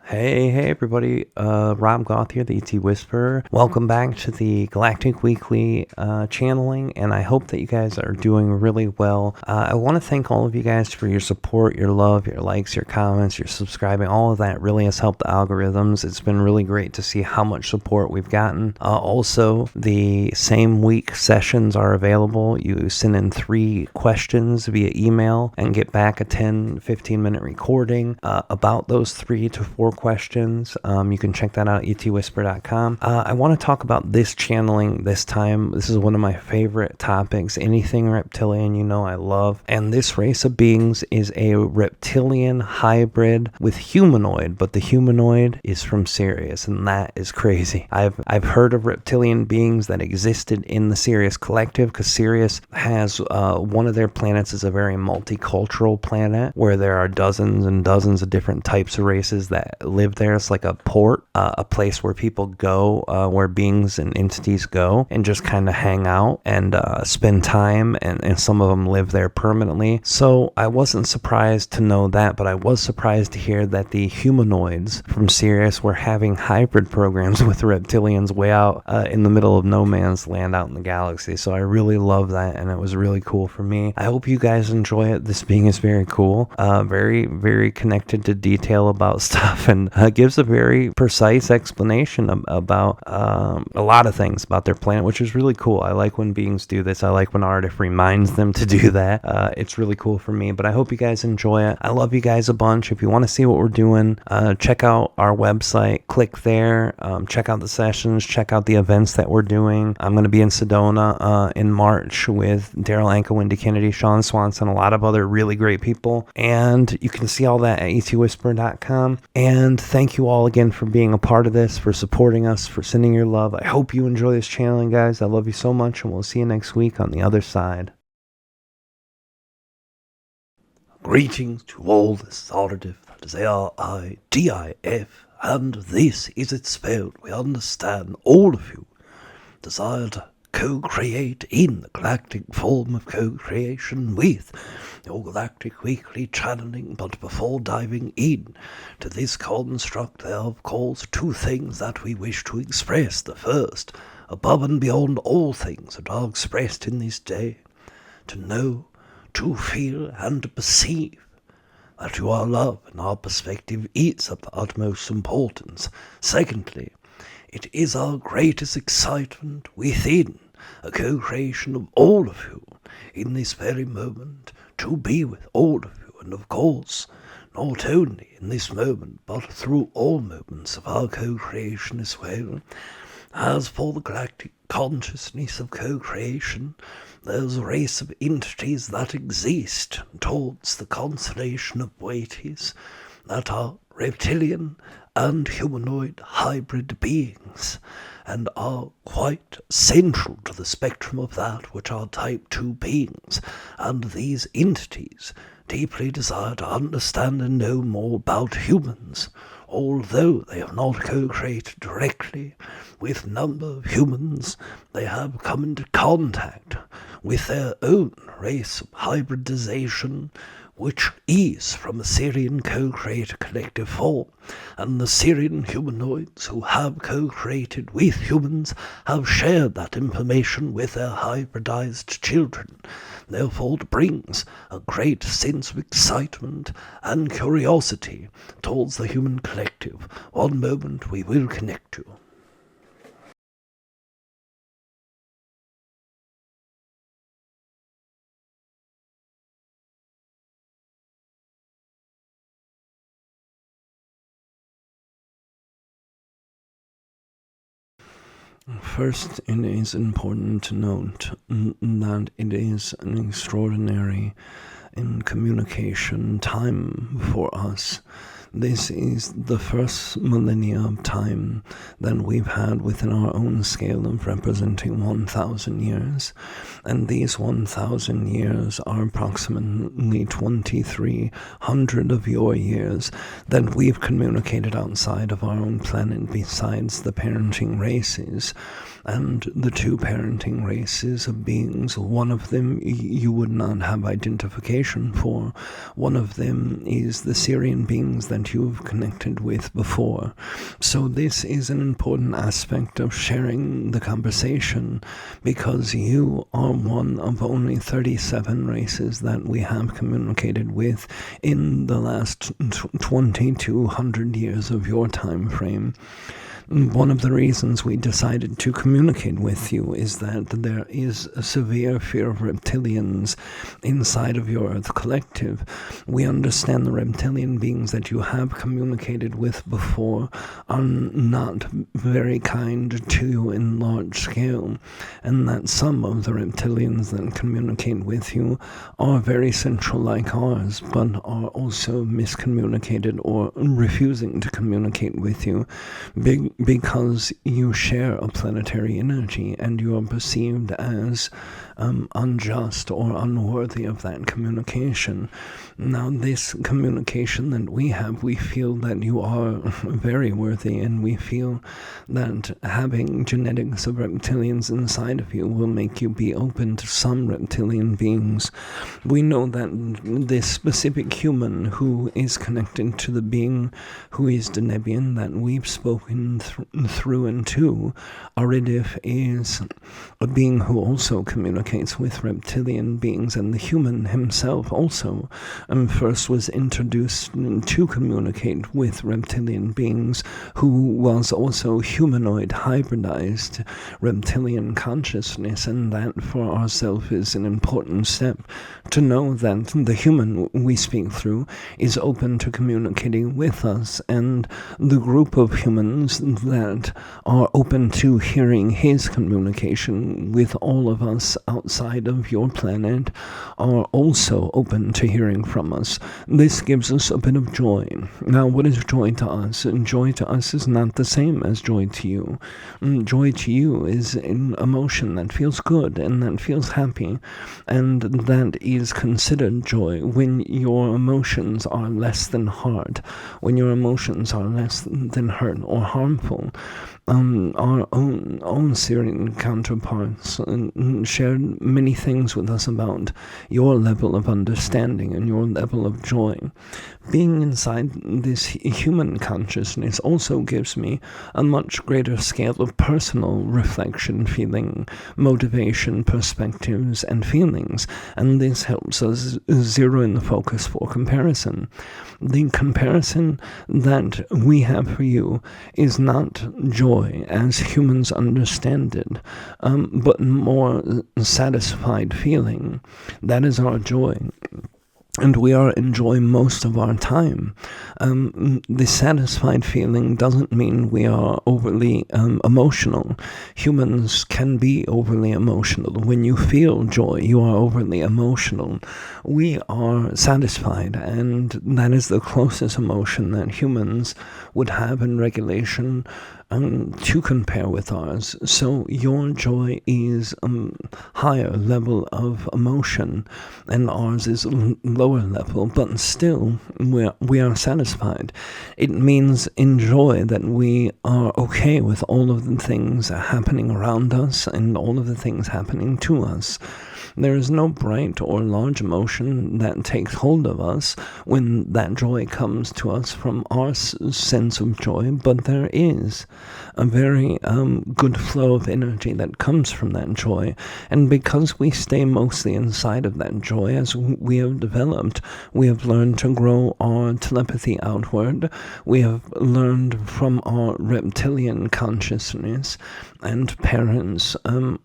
Hey everybody, Rob Gauthier, the ET Whisperer. Welcome back to the Galactic Weekly channeling, and I hope that you guys are doing really well. I want to thank all of you guys for your support, your love, your likes, your comments, your subscribing. All of that really has helped the algorithms. It's been really great to see how much support we've gotten. Also, the same week sessions are available. You send in 3 questions via email and get back a 10-15 minute recording about those 3 to 4 questions. You can check that out at etwhisper.com. I want to talk about this channeling this time. This is one of my favorite topics. Anything reptilian, I love. And this race of beings is a reptilian hybrid with humanoid, but the humanoid is from Sirius, and that is crazy. I've heard of reptilian beings that existed in the Sirius collective, because Sirius has one of their planets is a very multicultural planet where there are dozens and dozens of different types of races that live there. It's like a port, a place where people go, where beings and entities go and just kind of hang out and spend time, and some of them live there permanently. So I wasn't surprised to know that, but I was surprised to hear that the humanoids from Sirius were having hybrid programs with reptilians way out in the middle of no man's land out in the galaxy. So I really love that, and it was really cool for me. I hope you guys enjoy it. This being is very cool, very, very connected to detail about stuff, and gives a very precise explanation about a lot of things about their planet, which is really cool. I like when beings do this. I like when Aridif reminds them to do that. It's really cool for me, but I hope you guys enjoy it. I love you guys a bunch. If you want to see what we're doing, check out our website, click there, check out the sessions, check out the events that we're doing. I'm going to be in Sedona in March with Daryl Anka, Wendy Kennedy, Sean Swanson, a lot of other really great people, and you can see all that at etwhisper.com. And thank you all again for being a part of this, for supporting us, for sending your love. I hope you enjoy this channeling, guys. I love you so much, and we'll see you next week on the other side. Greetings to all this Aridif, that is A-R-I-D-I-F, and this is it spelled. We understand all of you desire to co-create in the galactic form of co-creation with your Galactic Weekly channeling. But before diving in to this construct, there are of course 2 things that we wish to express. The first, above and beyond all things that are expressed in this day, to know, to feel, and to perceive that you are loved, and our perspective is of the utmost importance. Secondly, it is our greatest excitement within a co-creation of all of you in this very moment, to be with all of you, and of course, not only in this moment, but through all moments of our co-creation as well. As for the galactic consciousness of co-creation, there's a race of entities that exist towards the constellation of Boetis that are reptilian and humanoid hybrid beings, and are quite central to the spectrum of that which are Type 2 beings, and these entities deeply desire to understand and know more about humans, although they have not co-created directly with a number of humans. They have come into contact with their own race of hybridization, which is from a Sirian co-creator collective form, and the Sirian humanoids who have co-created with humans have shared that information with their hybridized children. Therefore it brings a great sense of excitement and curiosity towards the human collective. One moment we will connect to. First, it is important to note that it is an extraordinary in communication time for us. This is the first millennia of time that we've had within our own scale of representing 1,000 years. And these 1,000 years are approximately 2,300 of your years that we've communicated outside of our own planet, besides the parenting races. And the 2 parenting races of beings, one of them you would not have identification for. One of them is the Sirian beings that that you've connected with before. So this is an important aspect of sharing the conversation, because you are one of only 37 races that we have communicated with in the last 2200 years of your time frame. One of the reasons we decided to communicate with you is that there is a severe fear of reptilians inside of your Earth collective. We understand the reptilian beings that you have communicated with before are not very kind to you in large scale, and that some of the reptilians that communicate with you are very central like ours, but are also miscommunicated or refusing to communicate with you because you share a planetary energy and you are perceived as unjust or unworthy of that communication. Now, this communication that we have, we feel that you are very worthy, and we feel that having genetics of reptilians inside of you will make you be open to some reptilian beings. We know that this specific human who is connected to the being who is the Nebian that we've spoken through and to, Aridif, is a being who also communicates with reptilian beings, and the human himself also first was introduced to communicate with reptilian beings, who was also humanoid hybridized reptilian consciousness, and that for ourselves is an important step to know that the human we speak through is open to communicating with us, and the group of humans that are open to hearing his communication with all of us outside of your planet are also open to hearing from us. This gives us a bit of joy. Now, what is joy to us? And joy to us is not the same as joy to you. Joy to you is an emotion that feels good and that feels happy, and that is considered joy when your emotions are less than hard, when your emotions are less than hurt or harmful. Our own Sirian counterparts shared many things with us about your level of understanding and your level of joy. Being inside this human consciousness also gives me a much greater scale of personal reflection, feeling, motivation, perspectives, and feelings, and this helps us zero in the focus for comparison. The comparison that we have for you is not joy as humans understand it, but more satisfied feeling. That is our joy. And we are enjoying most of our time. The satisfied feeling doesn't mean we are overly emotional. Humans can be overly emotional. When you feel joy, you are overly emotional. We are satisfied, and that is the closest emotion that humans would have in regulation to compare with ours. So your joy is higher level of emotion, and ours is lower level, but still we are satisfied. It means in joy that we are okay with all of the things happening around us and all of the things happening to us. There is no bright or large emotion that takes hold of us when that joy comes to us from our sense of joy, but there is a very good flow of energy that comes from that joy. And because we stay mostly inside of that joy, as we have developed, we have learned to grow our telepathy outward. We have learned from our reptilian consciousness and parents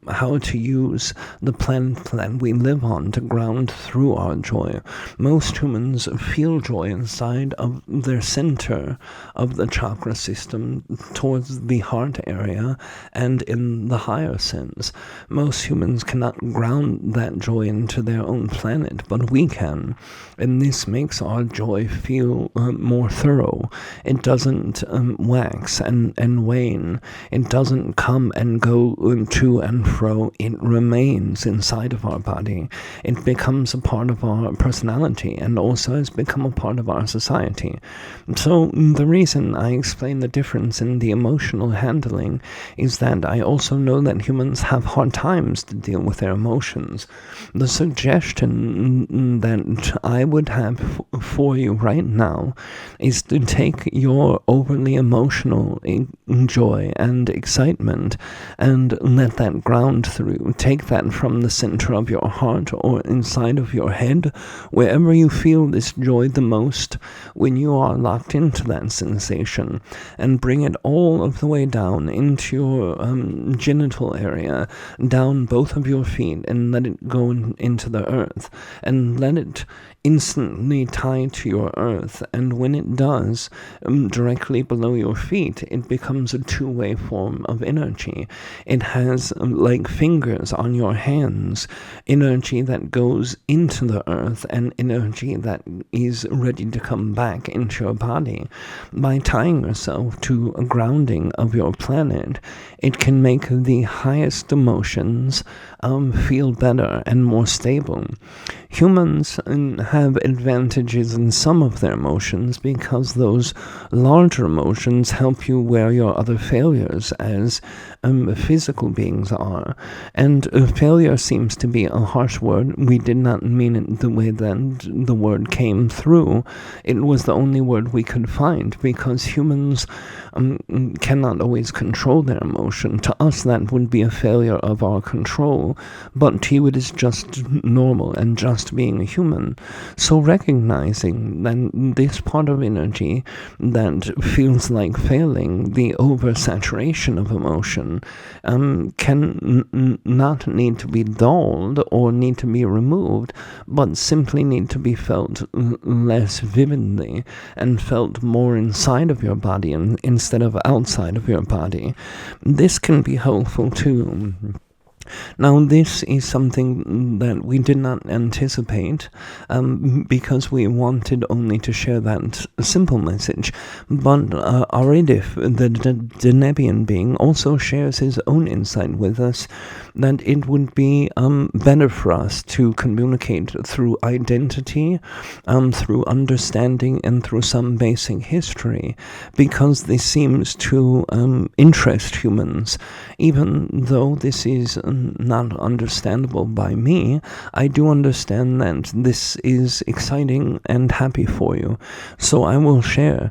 how to use the planet that we live on to ground through our joy. Most humans feel joy inside of their center of the chakra system towards the heart area and in the higher sense. Most humans cannot ground that joy into their own planet, but we can, and this makes our joy feel more thorough. It doesn't wax and wane. It doesn't come and go to and fro. It remains inside of our body. It becomes a part of our personality and also has become a part of our society. So the reason I explain the difference in the emotional handling is that I also know that humans have hard times to deal with their emotions. The suggestion that I would have for you right now is to take your overly emotional joy and excitement and let that ground through. Take that from the center of your heart or inside of your head, wherever you feel this joy the most, when you are locked into that sensation, and bring it all of the way down into your genital area, down both of your feet, and let it go into the earth, and let it instantly tie to your earth. And when it does, directly below your feet, it becomes a two-way form of energy. It has, like fingers on your hands, energy that goes into the earth and energy that is ready to come back into your body. By tying yourself to a grounding of your planet, it can make the highest emotions feel better and more stable. Humans have advantages in some of their emotions because those larger emotions help you where your other failures as physical beings are. And failure seems to be a harsh word. We did not mean it the way that the word came through. It was the only word we could find because humans cannot always control their emotion. To us, that would be a failure of our control, but to you it is just normal and just being a human. So recognizing that this part of energy that feels like failing, the oversaturation of emotion, can not need to be dulled or need to be removed, but simply need to be felt less vividly and felt more inside of your body instead of outside of your body. This can be helpful too. Now, this is something that we did not anticipate because we wanted only to share that simple message. But Aridif, the Denebian being, also shares his own insight with us that it would be better for us to communicate through identity, through understanding, and through some basic history, because this seems to interest humans. Even though this is not understandable by me, I do understand that this is exciting and happy for you. So I will share.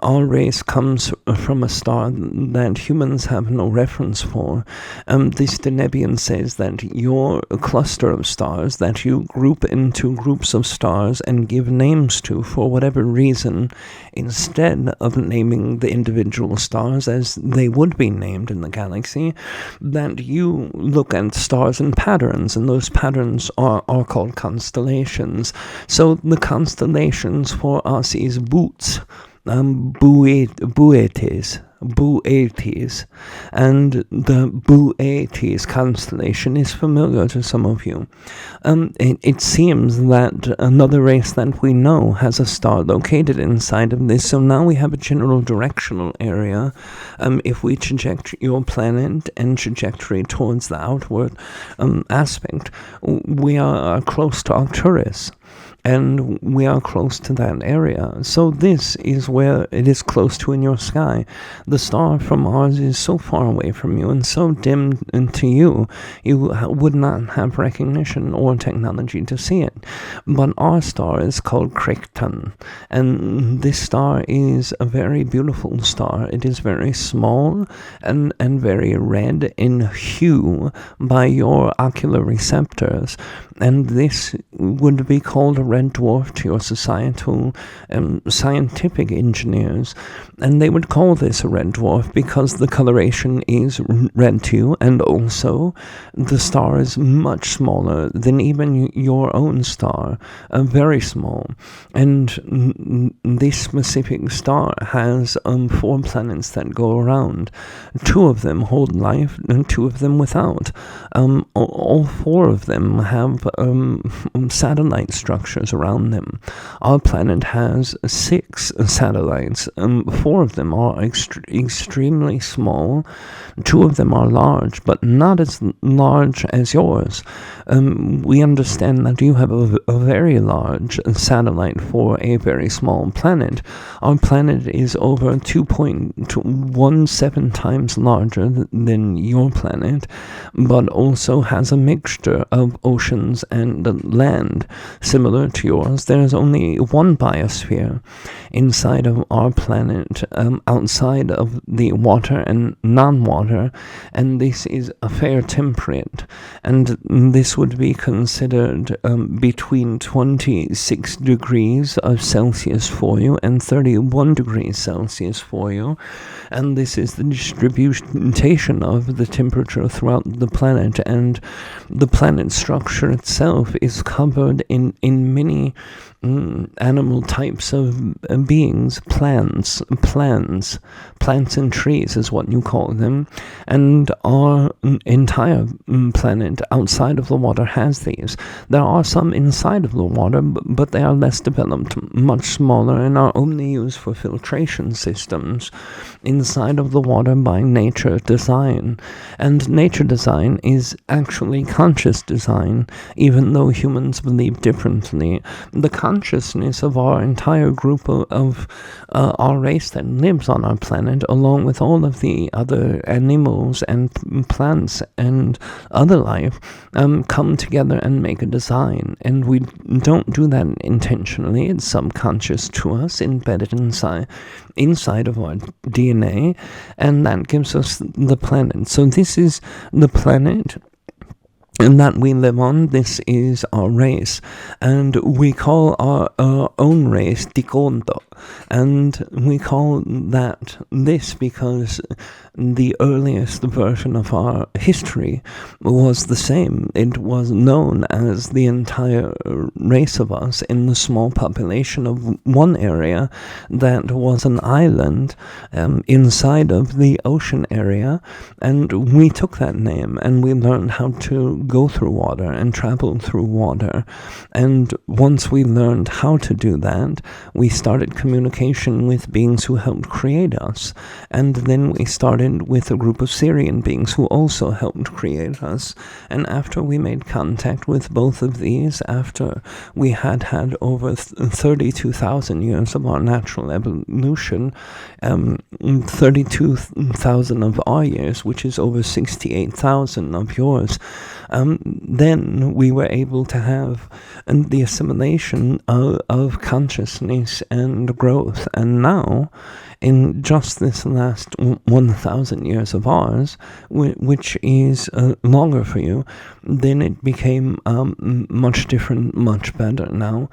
Our race comes from a star that humans have no reference for. This Denebian says that you're a cluster of stars that you group into groups of stars and give names to for whatever reason, instead of naming the individual stars as they would be named in the galaxy, that you look at stars and patterns, and those patterns are called constellations. So the constellations for us is boots, Boetes, and the Boetes constellation is familiar to some of you. It seems that another race that we know has a star located inside of this, so now we have a general directional area. If we traject your planet and trajectory towards the outward aspect, we are close to Arcturus. And we are close to that area. So this is where it is close to in your sky. The star from Mars is so far away from you and so dim to you, you would not have recognition or technology to see it. But our star is called Crichton, and this star is a very beautiful star. It is very small and very red in hue by your ocular receptors. And this would be called a red dwarf to your societal scientific engineers. And they would call this a red dwarf because the coloration is red to you, and also the star is much smaller than even your own star, very small. And this specific star has 4 planets that go around. 2 of them hold life, and 2 of them without. All 4 of them have satellite structures around them. Our planet has 6 satellites. 4 of them are extremely small. 2 of them are large, but not as large as yours. We understand that you have a very large satellite for a very small planet. Our planet is over 2.17 times larger than your planet, but also has a mixture of oceans and land, similar to yours, there's only one biosphere inside of our planet, outside of the water and non-water, and this is a fair temperate, and this would be considered between 26 degrees of Celsius for you and 31 degrees Celsius for you, and this is the distribution of the temperature throughout the planet, and the planet structure itself is covered in many animal types of beings, plants and trees is what you call them, and our entire planet outside of the water has these. There are some inside of the water, but they are less developed, much smaller, and are only used for filtration systems inside of the water by nature design. And nature design is actually conscious design, even though humans believe differently. The consciousness of our entire group of our race that lives on our planet, along with all of the other animals and plants and other life, come together and make a design. And we don't do that intentionally. It's subconscious to us, embedded inside of our DNA, and that gives us the planet. So this is the planet and that we live on. This is our race, and we call our own race Tikonto, and we call that this because the earliest version of our history was the same. It was known as the entire race of us in the small population of one area that was an island inside of the ocean area, and we took that name and we learned how to go through water and travel through water. And once we learned how to do that, we started communication with beings who helped create us, and then we started with a group of Sirian beings who also helped create us. And after we made contact with both of these, after we had over 32,000 years of our natural evolution, 32,000 of our years, which is over 68,000 of yours, then we were able to have the assimilation of consciousness and growth. And now, in just this last 1,000 years of ours, which is longer for you, then it became much different, much better. Now,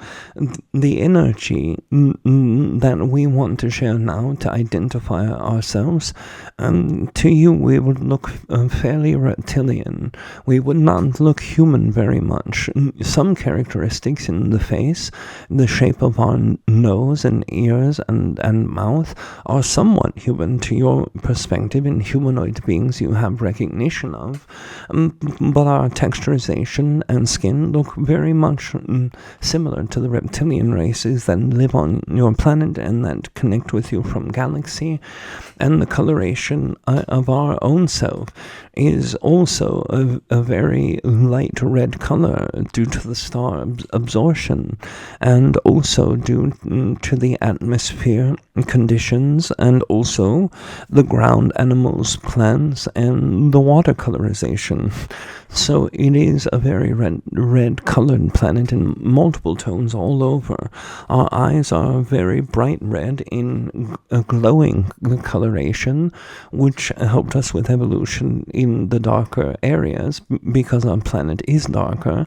the energy that we want to share now to identify ourselves, to you we would look fairly reptilian. We would not look human very much. Some characteristics in the face, the shape of our nose and ears and mouth, are somewhat human to your perspective. In humanoid beings you have recognition of, but our texturization and skin look very much similar to the reptilian races that live on your planet and that connect with you from galaxy. And the coloration of our own self is also a very light red color due to the star absorption, and also due to the atmosphere conditions, and also the ground animals, plants, and the water colorization. So it is a very red colored planet in multiple tones all over. Our eyes are very bright red in a glowing coloration, which helped us with evolution in the darker areas because our planet is darker.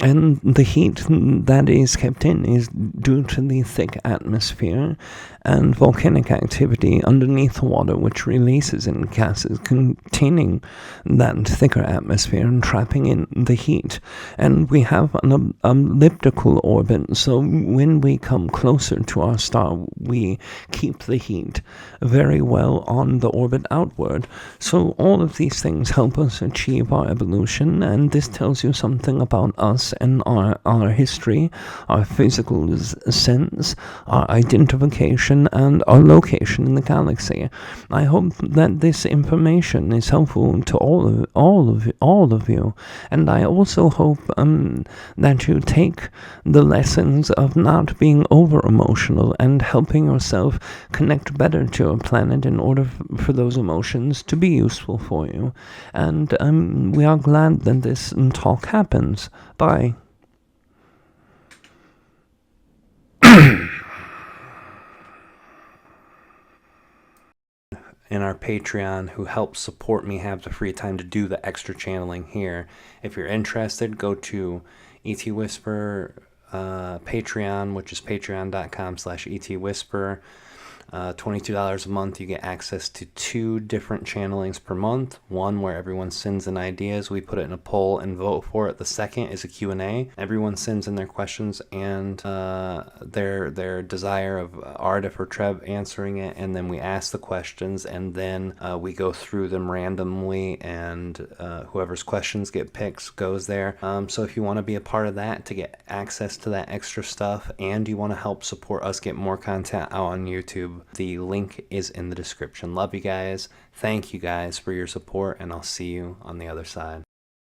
And the heat that is kept in is due to the thick atmosphere and volcanic activity underneath the water, which releases in gases containing that thicker atmosphere and trapping in the heat. And we have an elliptical orbit, so when we come closer to our star, we keep the heat very well on the orbit outward. So all of these things help us achieve our evolution, and this tells you something about us and our history, our physical sense, our identification, and our location in the galaxy. I hope that this information is helpful to all of you, and I also hope that you take the lessons of not being over emotional and helping yourself connect better to your planet in order for those emotions to be useful for you. And we are glad that this talk happens. Bye. in our Patreon who help support me have the free time to do the extra channeling here. If you're interested, go to ET Whisper Patreon, which is patreon.com/ETWhisper. $22 a month, you get access to 2 different channelings per month. One where everyone sends in ideas, we put it in a poll and vote for it. The second is a Q&A. Everyone sends in their questions and their desire of Aridif or Treb answering it, and then we ask the questions, and then we go through them randomly, and whoever's questions get picked goes there. So if you want to be a part of that to get access to that extra stuff, and you want to help support us get more content out on YouTube, the link is in the description. Love you guys. Thank you guys for your support, and I'll see you on the other side.